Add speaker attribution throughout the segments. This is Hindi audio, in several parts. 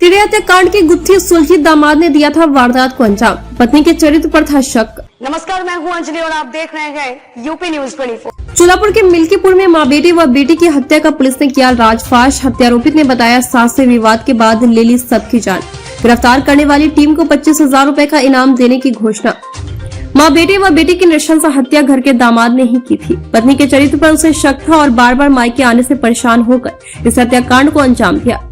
Speaker 1: तेरे हत्याकांड की गुत्थी सुलझी, दामाद ने दिया था वारदात को अंजाम, पत्नी के चरित्र पर था शक।
Speaker 2: नमस्कार, मैं हूं अंजलि और आप देख रहे हैं यूपी न्यूज 24।
Speaker 1: चोलापुर के मिल्कीपुर में मां बेटे व बेटी की हत्या का पुलिस ने किया राजफाश। हत्यारोपित ने बताया सास से विवाद के बाद ले ली सबकी जान। गिरफ्तार करने वाली टीम को 25,000 रूपए का इनाम देने की घोषणा। मां बेटे व बेटी की नृशंस हत्या घर के दामाद ने ही की थी। पत्नी के चरित्र पर उसे शक था और बार बार मायके आने से परेशान होकर इस हत्याकांड को अंजाम दिया।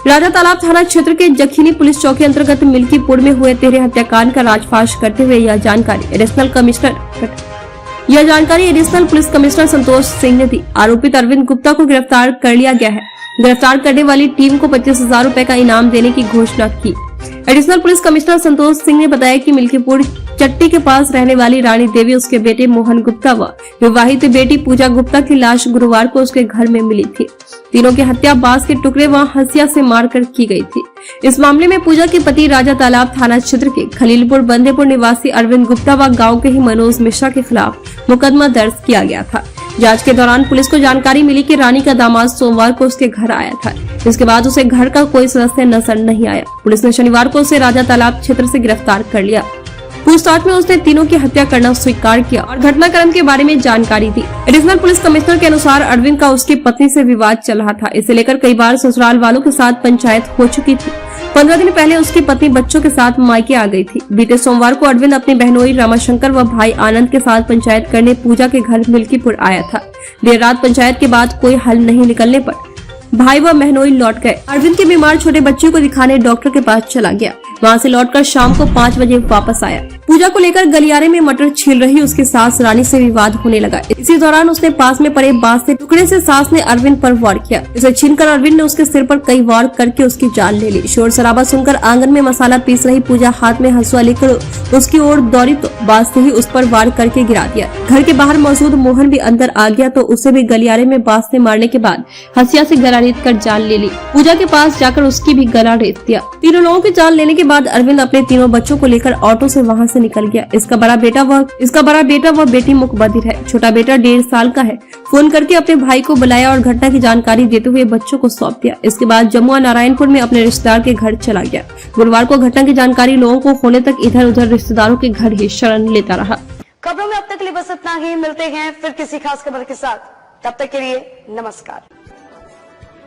Speaker 1: राजा तालाब थाना क्षेत्र के जखीनी पुलिस चौकी अंतर्गत मिल्कीपुर में हुए तेरे हत्याकांड का राजफाश करते हुए यह जानकारी additional police commissioner Santosh Singh ने दी। आरोपित अरविंद गुप्ता को गिरफ्तार कर लिया गया है। गिरफ्तार करने वाली टीम को 25,000 रूपए का इनाम देने की घोषणा की। Additional police commissioner Santosh Singh ने बताया कि मिल्कीपुर चट्टी के पास रहने वाली रानी देवी, उसके बेटे मोहन गुप्ता व विवाहित बेटी पूजा गुप्ता की लाश गुरुवार को उसके घर में मिली थी। तीनों की हत्या बांस के टुकड़े व हंसिया से मारकर की गई थी। इस मामले में पूजा के पति राजा तालाब थाना क्षेत्र के खलीलपुर बंदेपुर निवासी अरविंद गुप्ता व गांव के ही मनोज मिश्रा के खिलाफ मुकदमा दर्ज किया गया था। जांच के दौरान पुलिस को जानकारी मिली कि रानी का दामाद सोमवार को उसके घर आया था। इसके बाद उसे घर का कोई सदस्य नजर नहीं आया। पुलिस ने शनिवार को उसे राजा तालाब क्षेत्र से गिरफ्तार कर लिया। पूछताछ में उसने तीनों की हत्या करना स्वीकार किया और घटनाक्रम के बारे में जानकारी दी। एडिशनल पुलिस कमिश्नर के अनुसार अरविंद का उसकी पत्नी से विवाद चल रहा था। इसे लेकर कई बार ससुराल वालों के साथ पंचायत हो चुकी थी। 15 दिन पहले उसकी पत्नी बच्चों के साथ मायके आ गई थी। बीते सोमवार को अरविंद अपनी बहनोई रामाशंकर व भाई आनंद के साथ पंचायत करने पूजा के घर मिल्कीपुर आया था। देर रात पंचायत के बाद कोई हल नहीं निकलने पर भाई व बहनोई लौट गए। अरविंद के बीमार छोटे बच्चे को दिखाने डॉक्टर के पास चला गया। वहां से लौटकर शाम को 5 बजे वापस आया। पूजा को लेकर गलियारे में मटर छील रही उसकी सास रानी से विवाद होने लगा। इसी दौरान उसने पास में पड़े बांस के टुकड़े से सास ने अरविंद पर वार किया। इसे छीनकर अरविंद ने उसके सिर पर कई वार करके उसकी जान ले ली। शोर शराबा सुनकर आंगन में मसाला पीस रही पूजा हाथ में हंसुआ लेकर उसकी ओर दौड़ी तो बांस से ही उस पर वार करके गिरा दिया। घर के बाहर मौजूद मोहन भी अंदर आ गया तो उसे भी गलियारे में बांस से मारने के बाद हंसिया से गला रेत कर जान ले ली। पूजा के पास जाकर उसकी भी गला रेत दिया। तीनों लोगों की जान लेने के बाद अरविंद अपने तीनों बच्चों को लेकर ऑटो से वहां से निकल गया। इसका बड़ा बेटा व बेटी मुकबदिर है। छोटा बेटा 1.5 साल का है। फोन करके अपने भाई को बुलाया और घटना की जानकारी देते हुए बच्चों को सौंप दिया। इसके बाद जमुआ नारायणपुर में अपने रिश्तेदार के घर चला गया। गुरुवार को घटना की जानकारी लोगों को होने तक इधर उधर रिश्तेदारों के घर ही शरण लेता रहा।
Speaker 2: खबरों में अब तक के लिए बस इतना ही। मिलते हैं फिर किसी खास खबर के साथ। तब तक के लिए नमस्कार।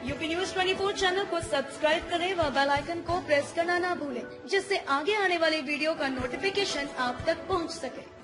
Speaker 3: यूपी न्यूज 24 चैनल को सब्सक्राइब करें व बेल आइकन को प्रेस करना ना भूलें, जिससे आगे आने वाली वीडियो का नोटिफिकेशन आप तक पहुंच सके।